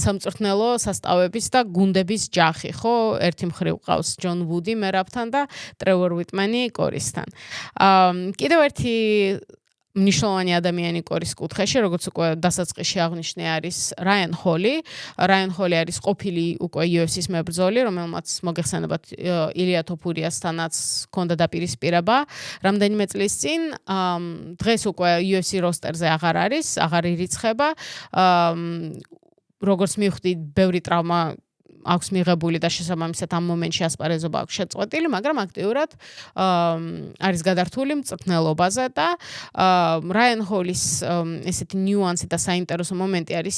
სამწვრთნელო სასწავების და გუნდების ჯახი, ხო? ერთი მხრივ ყავს ჯონ ვუდი მერაბთან და ტრევორ უიტმენი კორისთან. კიდევ ერთი მნიშვნელოვანი ადამიანი კორის კუთხეში, როგორც უკვე დასაწყისში აღნიშნე, არის რაიან ჰოლი. რაიან ჰოლი არის ყოფილი უკვე UFC-ის მებრძოლი, რომელმაც მოგეხსენებათ ილია თოფურიასთანაც ჰქონდა დაპირისპირება რამდენიმე წლის წინ. დღეს უკვე UFC როსტერზე აღარ არის, აღარ ირიცხება. როგორც მივხვდით, ბევრი ტრავმა აქვს მიღებული და შესაბამისად ამ მომენტში ასპარეზობა აქვს შეწყვეტილი, მაგრამ აქტიურად არის გადართული მწვრთნელობაზე და რაიან ჰოლის ესეთი ნიუანსი და საინტერესო მომენტი არის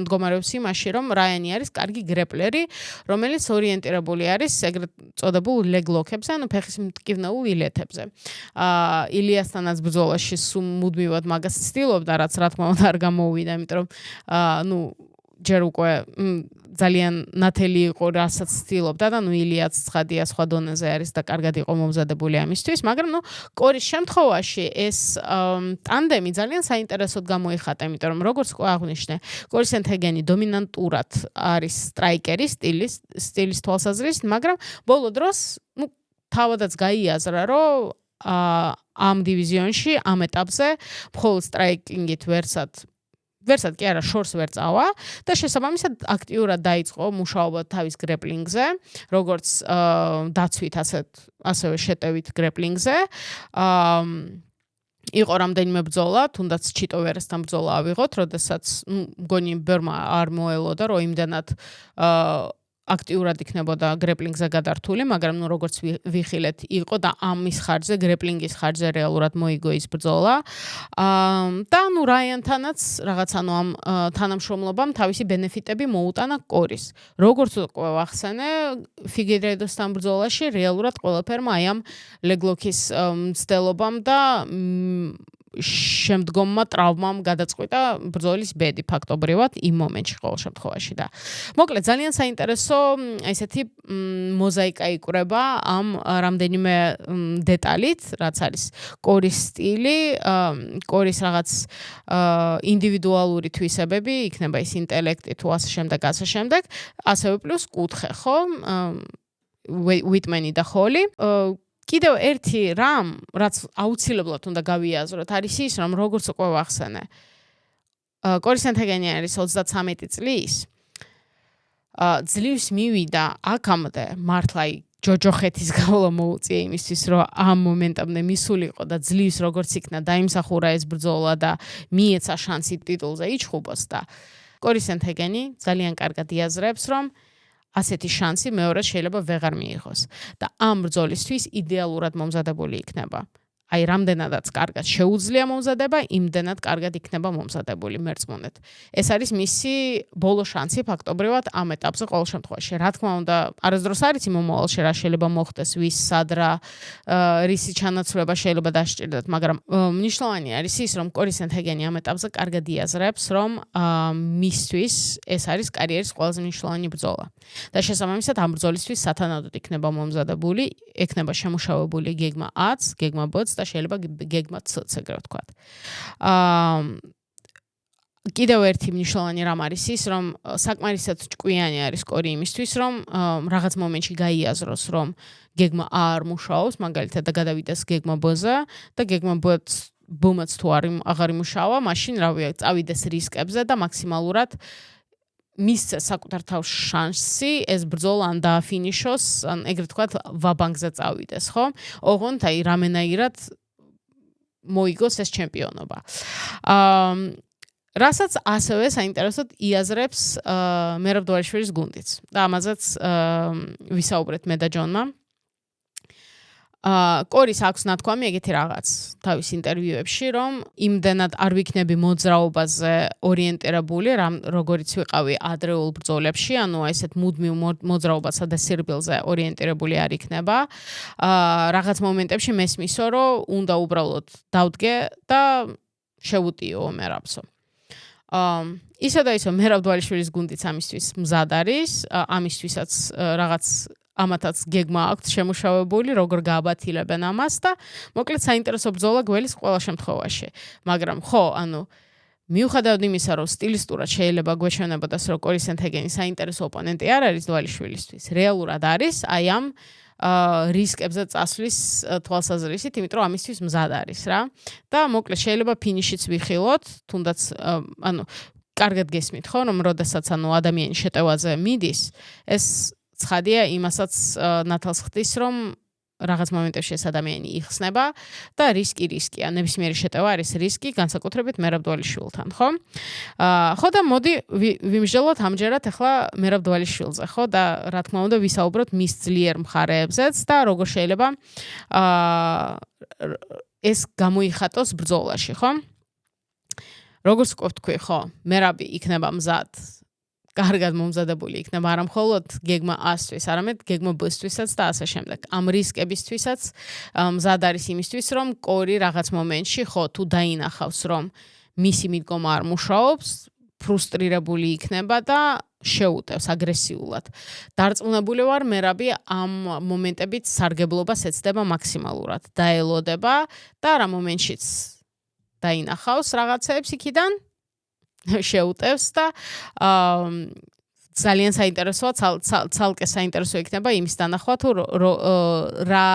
მდგომარეობს იმაში, რომ რაიანი არის კარგი გრეპლერი, რომელიც ორიენტირებული არის ეგრეთ წოდებულ ლეგ ლოქებზე, ანუ ფეხის მტკივნეულ ილეთებზე. ილიასთანაც ბრძოლაში სულ მუდმივად მაგას ცდილობდა, რაც რა თქმა უნდა არ გამოუვიდა, იმიტომ რომ ჯერ უკვე ძალიან ნათელი იყო, რასაც ცდილობდა და ილიაც ცხადია სხვა დონეზე არის და კარგად იყო მომზადებული ამისთვის, მაგრამ კორის შემთხვევაში ეს ტანდემი ძალიან საინტერესოდ გამოიხატა, იმიტომ რომ როგორც აღვნიშნე, კორის ენთეგენი დომინანტურად არის სტრაიკერი სტილის თვალსაზრისით, მაგრამ ბოლო დროს თავადაც გაიაზრა, რომ ამ დივიზიონში, ამ ეტაპზე მხოლოდ სტრაიკინგით ვერსად კი არა შორს ვერ წავა და შესაბამისად აქტიურად დაიწყო მუშაობა თავის გრეპლინგზე, როგორც დაცვით, ასევე შეტევით გრეპლინგზე. იყო რამდენიმე ბრძოლა, თუნდაც ჩიტო ვერასთან ბრძოლა ავიღოთ, როდესაც მგონი ბერმა არ მოელოდა, რომ იმდანად აქტიურად იქნებოდა გრეპლინგზე გადართული, მაგრამ როგორც ვიხილეთ, იყო და ამის ხარჯზე, გრეპლინგის ხარჯზე რეალურად მოიგო ის ბრძოლა. და რაიანთანაც რაღაც ამ თანამშრომლობამ თავისი ბენეფიტები მოუტანა კორის. როგორც უკვე ვახსენე, ფიგერედოსთან ბრძოლაში რეალურად ყველაფერმა აი ამ ლეგლოქის მცდელობამ და შემდგომმა ტრავმამ გადაწყვიტა ბრძოლის ბედი ფაქტობრივად იმ მომენტში ყოველ შემთხვევაში და მოკლედ ძალიან საინტერესო ესეთი მოზაიკა იკვრება ამ რამდენიმე დეტალით, რაც არის კორის სტილი, კორის რაღაც ინდივიდუალური თვისებები, იქნება ის ინტელექტი თუ ასე შემდეგ, ასევე პლუს კუთხე, ხო? უიტმენი და ჰოლი. კიდევ ერთი რამ, რაც აუცილებლად უნდა გავიაზროთ, არის ის, რომ როგორც უკვე ვახსენე, კორის ენთეგენი არის 33 წლის. ძლივს მივიდა აქამდე მართლა ჯოჯოხეთის გავლა მოუწია იმისთვის, რომ ამ მომენტამდე მისულიყო და ძლივს როგორც იქნა დაიმსახურა ეს ბრძოლა და მიეცა შანსი ტიტულზე იჩხუბოს და კორის ენთეგენი ძალიან კარგად იაზრებს, რომ ასეთი შანსი მეორე შეიძლება ვეღარ მიიღოს და ამ ბრძოლისთვის იდეალურად მომზადებული იქნება. აი რამდენადაც კარგად შეუძლია მომზადება, იმდენად კარგად იქნება მომზადებული მერწმუნეთ. ეს არის მისი ბოლო შანსი ფაქტობრივად ამ ეტაპზე ყოველ შემთხვევაში. რა თქმა უნდა, არასდროს არ იცი მომავალში რა შეიძლება მოხდეს, ვის სადრა რისი ჩანაცვლება შეიძლება დასჭირდეთ, მაგრამ მნიშვნელოვანი არის ის, რომ კორის ენთეგენი ამ ეტაპზე კარგად იაზრებს, რომ მისთვის ეს არის კარიერის ყველაზე მნიშვნელოვანი ბრძოლა. და შესაბამისად ამ ბრძოლისთვის სათანადოდ იქნება მომზადებული, ექნება შემუშავებული გეგმა A-ც, გეგმა B-ც და შეიძლება გეგმა C-ც ეგრე ვთქვათ. კიდევ ერთი მნიშვნელოვანი რამ არის ის, რომ საკმარისად ჭკვიანი არის კორი იმისთვის, რომ რაღაც მომენტში გაიაზროს, რომ გეგმა A არ მუშაობს, მაგალითად და გადავიდეს გეგმა B-ზე და გეგმა B-მაც თუ აღარ იმუშავა, მაშინ წავიდეს რისკებზე და მაქსიმალურად მისცეს საკუთარ თავს შანსი ეს ბრძოლა ან დააფინიშოს, ან ეგრეთ ვთქვათ, ვაბანკზე წავიდეს, ხო? ოღონდ აი რამენაირად მოიგოს ეს ჩემპიონობა. რასაც ასევე საინტერესოდ იაზრებს მერაბ დვალიშვილის გუნდიც. და ამაზეც ვისაუბრეთ მე და ჯონმა. კორის აქვს ნათქვამი ეგეთი რაღაც თავის ინტერვიუებში, რომ იმდენად არ ვიქნები მოძრაობაზე ორიენტირებული, როგორიც ვიყავი ადრეულ ბრძოლებში, ანუ ესეთ მუდმივ მოძრაობასა და სირბილზე ორიენტირებული არ იქნება. რაღაც მომენტებში მესმისო, რომ უნდა უბრალოდ დავდგე და შევუტიო მერაბსო. ისე და ისე მერაბ დვალიშვილის გუნდიც ამისთვის მზად არის, ამისთვისაც რაღაც ამათაც გეგმა აქვს შემუშავებული, როგორ გააბათილებენ ამას და მოკლედ საინტერესო ბრძოლა გველის ყველა შემთხვევაში. მაგრამ ხო, მიუხედავად იმისა, რომ სტილისტურად შეიძლება გვეჩვენებოდეს, რომ კორი სენთეგენი საინტერესო ოპონენტი არ არის დვალიშვილისთვის, რეალურად არის, აი ამ რისკებზე წასვლის თვალსაზრისით, იმიტომ რომ ამისთვის მზად არის რა. და მოკლედ შეიძლება ფინიშიც ვიხილოთ, თუნდაც კარგად გესმით ხო, რომ როდესაც ადამიანი შეტევაზე მიდის, ეს ცხადია იმასაც ნათელს ხდის, რომ რაღაც მომენტებში ეს ადამიანი იხსნება და რისკია. ნებისმიერი შეტევა არის რისკი, განსაკუთრებით მერაბ დვალიშვილთან, ხო? ხო და მოდი ვიმსჯელოთ ამჯერად ახლა მერაბ დვალიშვილზე, ხო? და რა თქმა უნდა ვისაუბროთ მის ძლიერ მხარეებზეც და როგორ შეიძლება ეს გამოიხატოს ბრძოლაში, ხო? როგორც ვთქვი, ხო, მერაბი იქნება მზად, კარგად მომზადებული იქნება არა მხოლოდ გეგმა A-თვის, არამედ გეგმა B-თვისაც და ასე შემდეგ. ამ რისკებისთვისაც მზად არის იმისთვის, რომ კორი რაღაც მომენტში, ხო, თუ დაინახავს, რომ მისი მიდგომა არ მუშაობს, ფრუსტრირებული იქნება და შეუტევს აგრესიულად. დარწმუნებული ვარ, მერაბი ამ მომენტებით სარგებლობას ეცდება მაქსიმალურად, დაელოდება და რა მომენტშიც დაინახავს რაღაცებს იქიდან შეუტევს და ძალიან საინტერესოა, ცალკე საინტერესო იქნება იმის დანახვა, თუ რა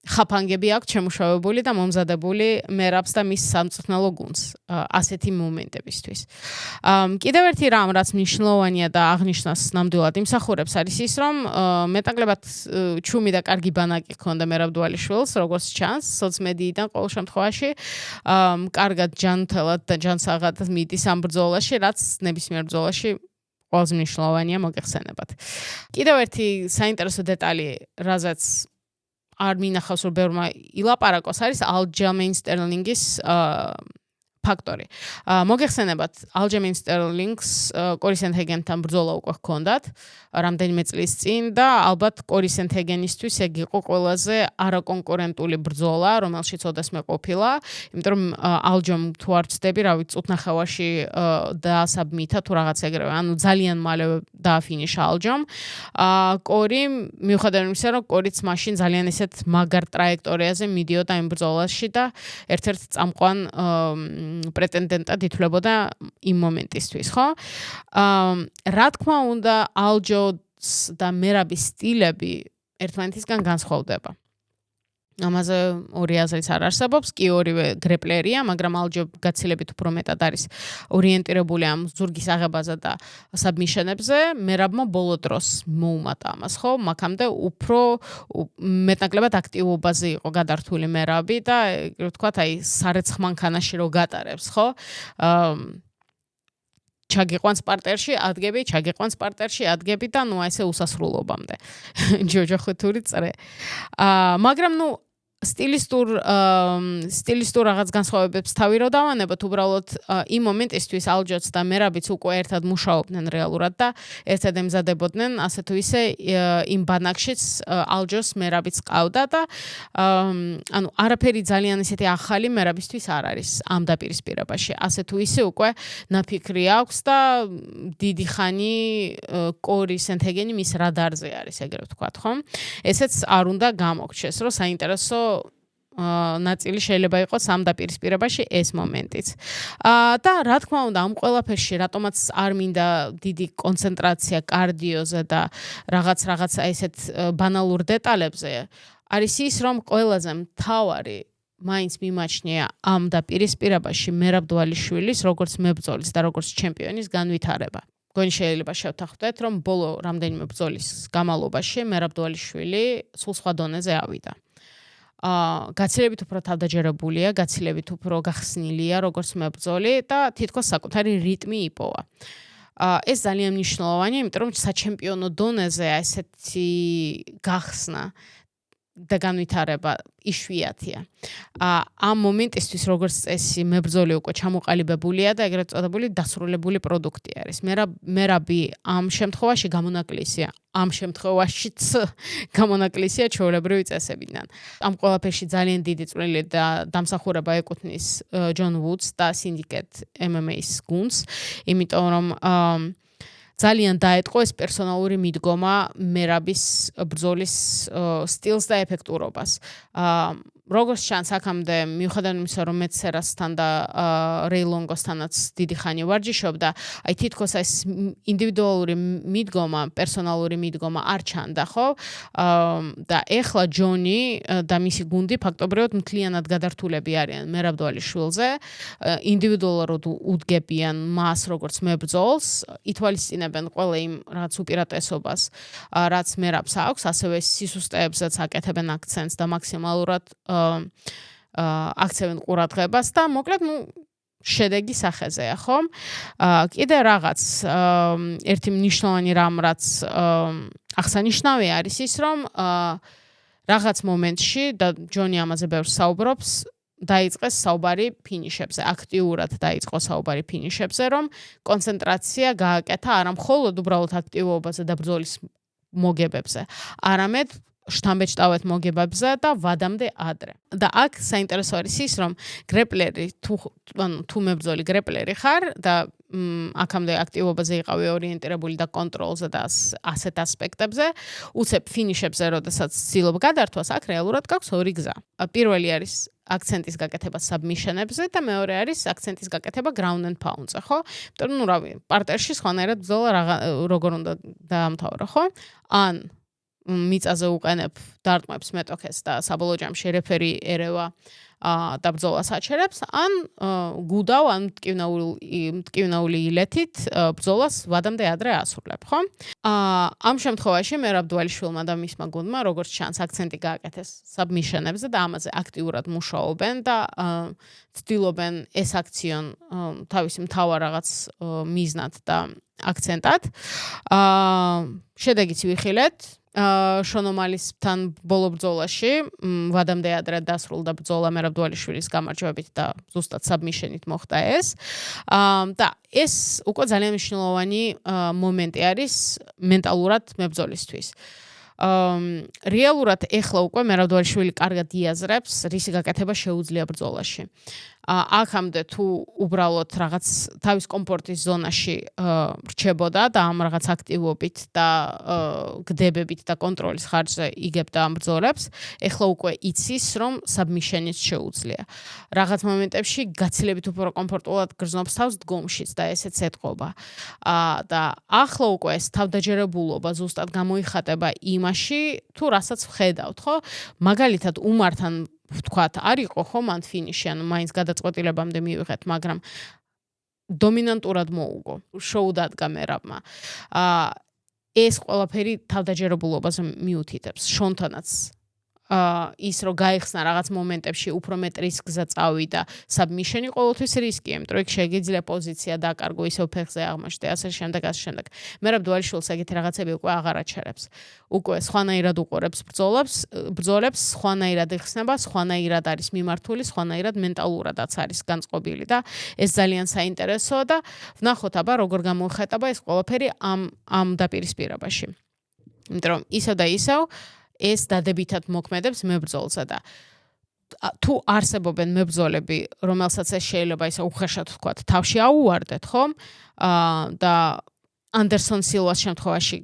ხაფანგები აქვს შემუშავებული და მომზადებული მერაბს და მის სამწვრთნელო გუნდს ასეთი მომენტებისთვის. კიდევ ერთი რამ, რაც მნიშვნელოვანია და აღნიშნავს ნამდვილად იმსახურებს, არის ის, რომ მეტნაკლებად ჩუმი და კარგი ბანაკი ჰქონდა მერაბ დვალიშვილს, როგორც ჩანს, სოცმედიიდან ყოველ შემთხვევაში კარგად ჯანმრთელად და ჯანსაღად მიდის ამ ბრძოლაში, რაც ნებისმიერ ბრძოლაში ყველაზე მნიშვნელოვანია მოგეხსენებათ. კიდევ ერთი საინტერესო დეტალი, რაზეც არ მინახავს, რომ ბევრმა ილაპარაკოს, არის ალჯემეინ სტერლინგის ფაქტორი. მოგეხსენებათ, ალჯემეინ სტერლინგს კორი სენთეგენთან ბრძოლა უკვე ჰქონდათ რამდენიმე წლის წინ და ალბათ კორი სენთეგენისთვის ეგ იყო ყველაზე არაკონკურენტული ბრძოლა, რომელშიც ოდესმე ყოფილა, იმიტომ რომ ალჯომ თუ არ ვცდები, რავი, წუთნახევარში დაასაბმითა თუ რაღაც ეგრევე, ანუ ძალიან მალე დააფინიშა ალჯომ. კორი მიუხედავად იმისა, რომ კორიც მაშინ ძალიან ისეთ მაგარ ტრაექტორიაზე მიდიოდა იმ ბრძოლაში და ერთ-ერთ წამყვან პრეტენდენტად ითვლებოდა იმ მომენტისთვის, ხო? რა თქმა უნდა, ალჯოს და მერაბის სტილები ერთმანეთისგან განსხვავდება. ამაზე ორი აზრიც არ არსებობს, კი ორივე გრეპლერია, მაგრამ ალჯო გაცილებით უფრო მეტად არის ორიენტირებული ამ ზურგის აღებაზე და საბმიშენებზე, მერაბმა ბოლო დროს მოუმატა ამას, ხო? მაქამდე უფრო მეტნაკლებად აქტივობაზე იყო გადართული მერაბი და ეგრე ვთქვათ, აი სარეცხ მანქანაში რო გატარებს, ხო? ჩაგიყვანს პარტერში, ადგები და ნუ ესე უსასრულობამდე. ჯოჯოხეთური წრე. მაგრამ ნუ სტილისტურ რაღაც განსხვავებებს თავი რო დავანებოთ, უბრალოდ იმ მომენტისთვის ალჯოც და მერაბიც უკვე ერთად მუშაობდნენ რეალურად და ერთად ემზადებოდნენ, ასე თუ ისე იმ ბანაკშიც ალჯოს მერაბიც ყავდა და ანუ არაფერი ძალიან ისეთი ახალი მერაბისთვის არ არის ამ დაპირისპირებაში. ასე თუ ისე უკვე ნაფიქრი აქვს და დიდი ხანი კორი სენთეგენი მის რადარზე არის, ეგრე ვთქვათ, ხო? ესეც არ უნდა გამოგჩეს, რომ საინტერესო ნაწილი შეიძლება იყოს ამ დაპირისპირებაში ეს მომენტიც. და რა თქმა უნდა, ამ ყველაფერში რატომაც არ მინდა დიდი კონცენტრაცია კარდიოზე და რაღაც ესეთ ბანალურ დეტალებზე, არის ის, რომ ყველაზე მთავარი მაინც მიმაჩნია ამ დაპირისპირებაში მერაბ დვალიშვილის როგორც მებრძოლის და როგორც ჩემპიონის განვითარება. გონი შეიძლება შევთანხმდეთ, რომ ბოლო რამდენიმე ბრძოლის განმავლობაში მერაბ დვალიშვილი სულ სხვა დონეზე ავიდა. გაცილებით უფრო თავდაჯერებულია, გაცილებით უფრო გახსნილია როგორც მებრძოლი და თითქოს საკუთარი რიტმი იპოვა. ეს ძალიან მნიშვნელოვანია, იმიტომ რომ საჩემპიონო დონეზე ესეთი გახსნა და განვითარება იშვიათია. ამ მომენტისთვის როგორც წესი მებრძოლი უკვე ჩამოყალიბებულია და ეგრეთ წოდებული დასრულებული პროდუქტი არის. მერაბი ამ შემთხვევაში გამონაკლისია. ამ შემთხვევაშიც გამონაკლისია ჩვეულებრივი წესებიდან. ამ ყველაფერში ძალიან დიდი წვლილი და დამსახურება ეკუთვნის ჯონ ვუდს და სინდიკეტ MMA-ის გუნდს, იმიტომ რომ ძალიან დაეტყო ეს პერსონალური მიდგომა მერაბის ბრძოლის სტილს და ეფექტურობას. როგორც ჩანს აქამდე მიუხედავად იმისა, რომ მეცერასთან და რეილონგოსთანაც დიდი ხანი ვარჯიშობდა, აი თითქოს ეს ინდივიდუალური მიდგომა, პერსონალური მიდგომა არ ჩანდა, ხო? და ეხლა ჯონი და მისი გუნდი ფაქტობრივად მთლიანად გადართულები არიან მერაბ დვალიშვილზე, ინდივიდუალურად უდგებიან მას როგორც მებრძოლს, ითვალისწინებენ ყველა იმ რაც უპირატესობას, რაც მერაბს აქვს, ასევე სისუსტეებზეც აკეთებენ აქცენტს და მაქსიმალურად აქცევენ ყურადღებას და მოკლედ შედეგი სახეზეა, ხო? კიდე რაღაც ერთი მნიშვნელოვანი რამ, რაც აღსანიშნავი არის ის, რომ რაღაც მომენტში და ჯონი ამაზე ბევრს საუბრობს, დაიწყეს საუბარი ფინიშებზე, აქტიურად დაიწყო საუბარი ფინიშებზე, რომ კონცენტრაცია გააკეთა არა მხოლოდ უბრალოდ აქტივობაზე და ბრძოლის მოგებებზე, არამედ შთამბეჭდავეთ მოგებებზე და ვადამდე ადრე. და აქ საინტერესო არის ის, რომ გრეპლერი თუ მებრძოლი გრეპლერი ხარ და აქამდე აქტივობაზე იყავი ორიენტირებული და კონტროლზე და ასეთ ასპექტებზე, უცებ ფინიშებზე, როდესაც ცდილობ გადართვას, აქ რეალურად გაქვს ორი გზა. პირველი არის აქცენტის გაკეთება საბმიშენებზე და მეორე არის აქცენტის გაკეთება ground and pound-ზე, ხო? იმიტომ რომ რავი, პარტერში სხვანაირად ბრძოლა როგორ უნდა დაამთავრო, ხო? ან მიწაზე უყენებ დარტყმებს მეტოქეს და საბოლოო ჯამში რეფერი ერევა და ბრძოლას აჩერებს, ან გუდავ, ან მტკივნეული ილეთით ბრძოლას ვადამდე ადრე ასრულებ, ხო? ამ შემთხვევაში მერაბ დვალიშვილმა და მისმა გუნდმა, როგორც ჩანს, აქცენტი გააკეთეს საბმიშენებზე და ამაზე აქტიურად მუშაობენ და ცდილობენ ეს აქციონ თავისი მთავარ რაღაც მიზნად და აქცენტად. შედეგიც ვიხილეთ. შონომალისთან ბოლო ბრძოლაში ვადამდე ადრე დასრულდა ბრძოლა მერაბ დვალიშვილის გამარჯვებით და ზუსტად საბმიშენით მოხდა ეს. და ეს უკვე ძალიან მნიშვნელოვანი მომენტი არის მენტალურად მებრძოლისთვის. რეალურად ეხლა უკვე მერაბ დვალიშვილი კარგად იაზრებს, რისი გაკეთება შეუძლია ბრძოლაში. აქამდე თუ უბრალოდ რაღაც თავის კომფორტის ზონაში რჩებოდა და ამ რაღაც აქტივობით და გდებებით და კონტროლის ხარჯზე იგებდა ამ ბრძოლებს, ეხლა უკვე იცის, რომ საბმიშენიც შეუძლია. რაღაც მომენტებში გაცილებით უფრო კომფორტულად გრძნობს თავს დგომშიც და ესეც ეთყობა. და ახლა უკვე ეს თავდაჯერებულობა ზუსტად გამოიხატება იმაში, თუ რასაც ვხედავთ, ხო? მაგალითად უმართან ვთქვათ, არ იყო ხო მან ფინიში, ანუ მაინც გადაწყვეტილებამდე მივიღეთ, მაგრამ დომინანტურად მოუგო, შოუ დადგა მერაბმა. ეს ყველაფერი თავდაჯერებულობაზე მიუთითებს, შონთანაც ის რომ გაიხსნა რაღაც მომენტებში უფრო მეტ რისკზე წავიდა, საბმიშენი ყოველთვის რისკია, იმიტომ რომ იქ შეგიძლია პოზიცია დაკარგო, ისევ ფეხზე აღმოჩნდე, ასე შემდეგ. მერაბ დვალიშვილს ეგეთი რაღაცები უკვე აღარ აჩერებს. უკვე სხვანაირად უყურებს ბრძოლებს, სხვანაირად იხსნება, სხვანაირად არის მიმართული, სხვანაირად მენტალურადაც არის განწყობილი და ეს ძალიან საინტერესოა და ვნახოთ აბა როგორ გამოიხატება ეს ყველაფერი ამ დაპირისპირებაში. იმიტომ რომ ისევ და ისევ ეს დადებითად მოქმედებს მებრძოლზე და თუ არსებობენ მებრძოლები, რომელსაც ეს შეიძლება ისე უხეშად ვთქვათ, თავში აუვარდეთ, ხო? და ანდერსონ სილვას შემთხვევაში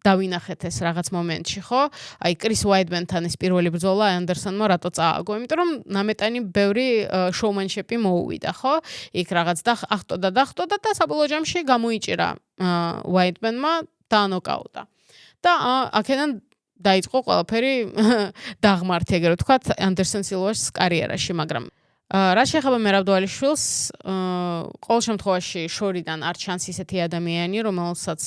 დავინახეთ ეს რაღაც მომენტში, ხო? აი კრის უაიტმენთან ეს პირველი ბრძოლა ანდერსონმა რატო წააგო? იმიტომ რომ ნამეტანი ბევრი შოუმენშიპი მოუვიდა, ხო? იქ რაღაც ახტოდა და საბოლოო ჯამში გამოიჭირა უაიტმენმა და ნოკაუტა. და აქედან დაიწყო ყველაფერი დაღმართი, ეგრე ვთქვათ, ანდერსონ სილვას კარიერაში, მაგრამ რაც შეეხება მერაბ დვალიშვილს, ყოველ შემთხვევაში შორიდან არ ჩანს ისეთი ადამიანი, რომელსაც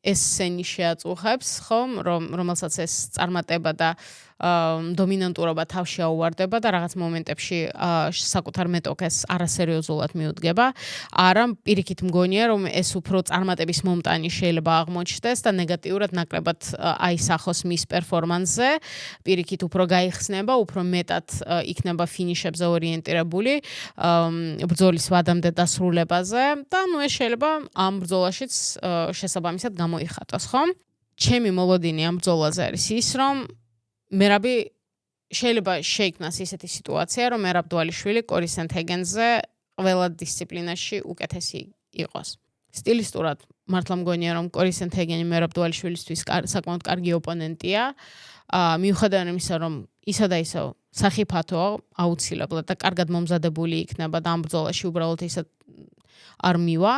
ეს სცენი შეაწუხებს, ხო, რომელსაც ეს წარმატება და დომინანტურობა თავში აუვარდება და რაღაც მომენტებში საკუთარ მეტოქეს არასერიოზულად მიუდგება. არა, პირიქით მგონია, რომ ეს უფრო წარმატების მომტანი შეიძლება აღმოჩნდეს და ნეგატიურად ნაკლებად აისახოს მის პერფორმანსზე. პირიქით უფრო გაიხსნება, უფრო მეტად იქნება ფინიშებზე ორიენტირებული ბრძოლის ვადამდე დასრულებაზე და ნუ ეს შეიძლება ამ ბრძოლაშიც შესაბამისად გამოიხატოს, ხო? ჩემი მოლოდინი ამ ბრძოლაზე არის ის, რომ მერაბი შეიძლება შეიქმნას ისეთი სიტუაცია, რომ მერაბ დვალიშვილი კორი სენთეგენზე ყველა დისციპლინაში უკეთესი იყოს. სტილისტურად მართლა მგონია რომ კორი სენთეგენი მერაბ დვალიშვილისთვის საკმაოდ კარგი ოპონენტია. მიუხედავად იმისა რომ ისა და ისევ სახიფათოა აუცილებლად და კარგად მომზადებული იქნება და ამ ბრძოლაში უბრალოდ ისე არ მივა.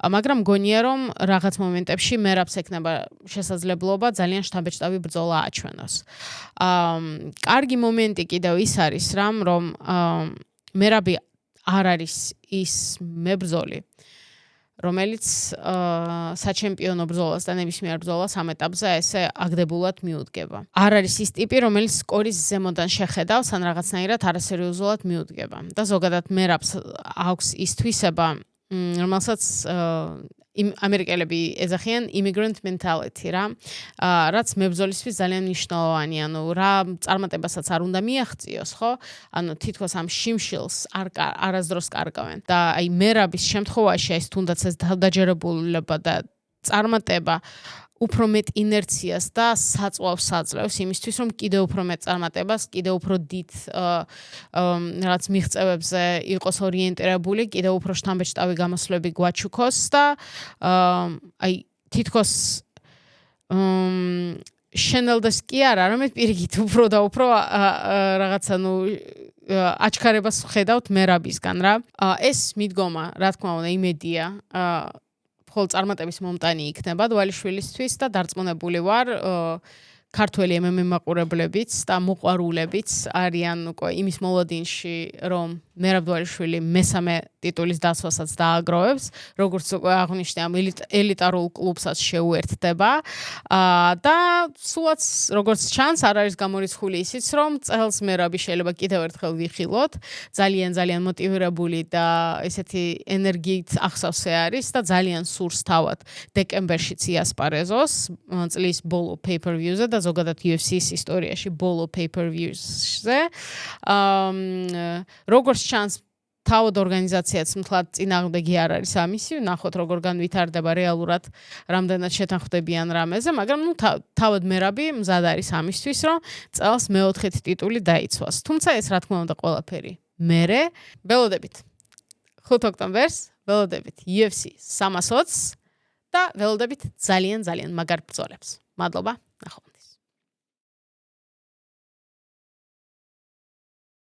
მაგრამ მგონია რომ რაღაც მომენტებში მერაბს ექნება შესაძლებლობა ძალიან შთაბეჭდავი ბრძოლა აჩვენოს. კარგი მომენტი კიდევ ის არის რომ მერაბი არ არის ის მებრძოლი რომელიც საჩემპიონო ბრძოლას და ნებისმიერ ბრძოლას ამ ეტაპზე ესე აგდებულად მიუდგება. არ არის ის ტიპი, რომელიც სკორის ზემოდან შეხედავს ან რაღაცნაირად არასერიოზულად მიუდგება. და ზოგადად მერაბს აქვს ის თვისება, რომელსაც ამერიკელები ეძახიან immigrant mentality რა, რაც მებრძოლისთვის ძალიან მნიშვნელოვანია, ანუ რა წარმატებასაც არ უნდა მიაღწიოს, ხო? ანუ თითქოს ამ შიმშილს არასდროს კარგავენ. და აი მერაბის შემთხვევაში ეს თუნდაც ეს თავდაჯერებულება და წარმატება უფრო მეტ ინერციას და საწვავს აძლევს იმისთვის, რომ კიდევ უფრო მეტ წარმატებას, კიდევ უფრო დიდ რაც მიღწევებზე იყოს ორიენტირებული, კიდევ უფრო შთამბეჭდავი გამოსვლები გვაჩუქოს და აი თითქოს შენელდეს კი არა, არამედ პირიქით უფრო და უფრო რაღაცა აჩქარებას ვხედავთ მერაბისგან რა. ეს მიდგომა, რა თქმა უნდა, იმედია ხოლ წარმატების მომტანი იქნება დვალიშვილისთვის და დარწმუნებული ვარ ქართველი MMA მაყურებლებიც და მოყვარულებიც არიან უკვე იმის მოლოდინში, რომ მერაბ დვალიშვილი მესამე ტიტულის დასვასაც დააგროვებს, როგორც უკვე აღნიშნე, ამ ელიტარულ კლუბსაც შეუერთდება და სულაც როგორც ჩანს, არ არის გამორიცხული ისიც, რომ წელს მერაბი შეიძლება კიდევ ერთხელ ვიხილოთ, ძალიან მოტივირებული და ესეთი ენერგიით ახსავსე არის და ძალიან სურს თავად დეკემბერშიც იასპარეზოს წლის ბოლო pay-per-view-ზე და ზოგადად UFC-ის ისტორიაში ბოლო pay-per-view-ზე. როგორც ჩანს, თავად ორგანიზაციაც მთლად წინააღმდეგი არ არის ამისი, ნახოთ როგორ განვითარდება რეალურად რამდენად შეთანხმდებიან რამეზე, მაგრამ თავად მერაბი მზად არის ამისთვის, რომ წელს მეოთხედ ტიტული დაიცვას. თუმცა ეს რა თქმა უნდა ყველაფერი მერე ველოდებით 5 ოქტომბერს, ველოდებით UFC 320 და ველოდებით ძალიან მაგარ ბრძოლებს. მადლობა, ნახო.